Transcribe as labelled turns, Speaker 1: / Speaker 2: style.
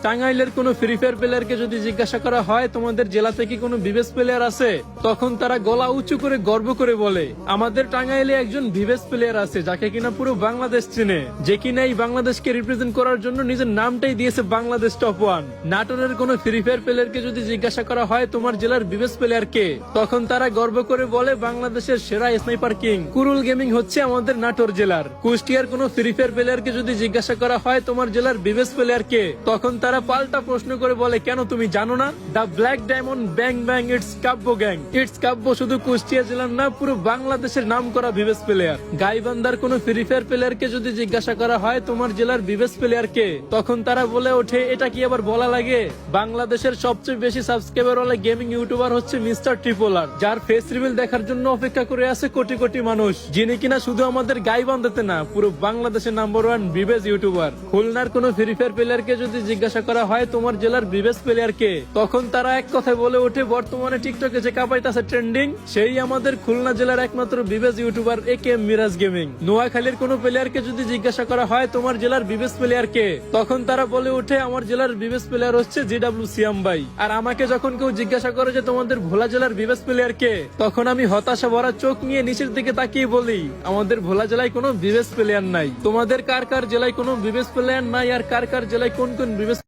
Speaker 1: টাঙ্গাইলের কোনো free fire প্লেয়ারকে যদি জিজ্ঞাসা করা হয় তোমাদের জেলাতে কি কোনো বিবেস প্লেয়ার আছে, তখন তারা গলা উঁচু করে গর্ব করে বলে আমাদের টাঙ্গাইলে একজন বিবেস প্লেয়ার আছে যাকে কিনা পুরো বাংলাদেশ চিনে, যে কিনা এই বাংলাদেশকে রিপ্রেজেন্ট করার জন্য নিজের নামটাই দিয়েছে বাংলাদেশ টপ 1। নাটোরের কোনো ফ্রি ফায়ার প্লেয়ারকে যদি জিজ্ঞাসা করা হয় তোমার জেলার বিবেস প্লেয়ার কে, তখন তারা গর্ব করে বলে বাংলাদেশের সেরা স্নাইপার কিং কুরুল গেমিং হচ্ছে আমাদের নাটোর জেলার। কুষ্টিয়ার কোনো ফ্রি ফায়ার প্লেয়ারকে যদি জিজ্ঞাসা করা হয় তোমার জেলার বিবেস প্লেয়ার কে, তখন তারা পাল্টা প্রশ্ন করে বলে কেন তুমি জানো না, the black diamond bang bang it's Kabya gang. It's Kabya শুধু কুষ্টিয়া জেলার না, পুরো বাংলাদেশের নাম করা বিবেস প্লেয়ার। গাইবান্ধার কোনো ফ্রি ফায়ার প্লেয়ারকে যদি জিজ্ঞাসা করা হয় তোমার জেলার বিবেস প্লেয়ার কে, তখন তারা বলে ওঠে এটা কি আবার বলা লাগে, বাংলাদেশের সবচেয়ে বেশি সাবস্ক্রাইবার ওয়ালা গেমিং ইউটিউবার হচ্ছে মিস্টার ট্রিপলার, যার ফেস রিভিল দেখার জন্য অপেক্ষা করে আছে কোটি কোটি মানুষ, যিনি কিনা শুধু আমাদের গাইবান্ধাতে না পুরো বাংলাদেশের নাম্বার 1 বিবেস ইউটিউবার। খুলনার কোনো ফ্রি ফায়ার প্লেয়ারকে যদি জিজ্ঞাসা করা হয় তোমার জেলার বিবেস প্লেয়ার কে, তখন তারা এক কথায় বলে ওঠে বর্তমানে টিকটকে যে কাপাইতাছে ট্রেন্ডিং সেই আমাদের খুলনা জেলার একমাত্র বিবেস ইউটিউবার একেএম মিরাজ গেমিং। নোয়াখালীর কোনো প্লেয়ারকে যদি জিজ্ঞাসা করা হয় তোমার জেলার বিবেস প্লেয়ার কে, তখন তারা বলে ওঠে আমার জেলার বিবেস প্লেয়ার হচ্ছে জিডব্লিউ সিয়াম ভাই। আর আমাকে যখন কেউ জিজ্ঞাসা করে যে তোমাদের ভোলা জেলার বিবেস প্লেয়ার কে, তখন আমি হতাশা ভরা চোখ নিয়ে নিচের দিকে তাকিয়ে বলি আমাদের ভোলা জেলায় কোনো বিবেস প্লেয়ার নাই। তোমাদের কার কার জেলায় কোনো বিবেস প্লেয়ার নাই আর কার কার জেলায় কোন কোন বিবেস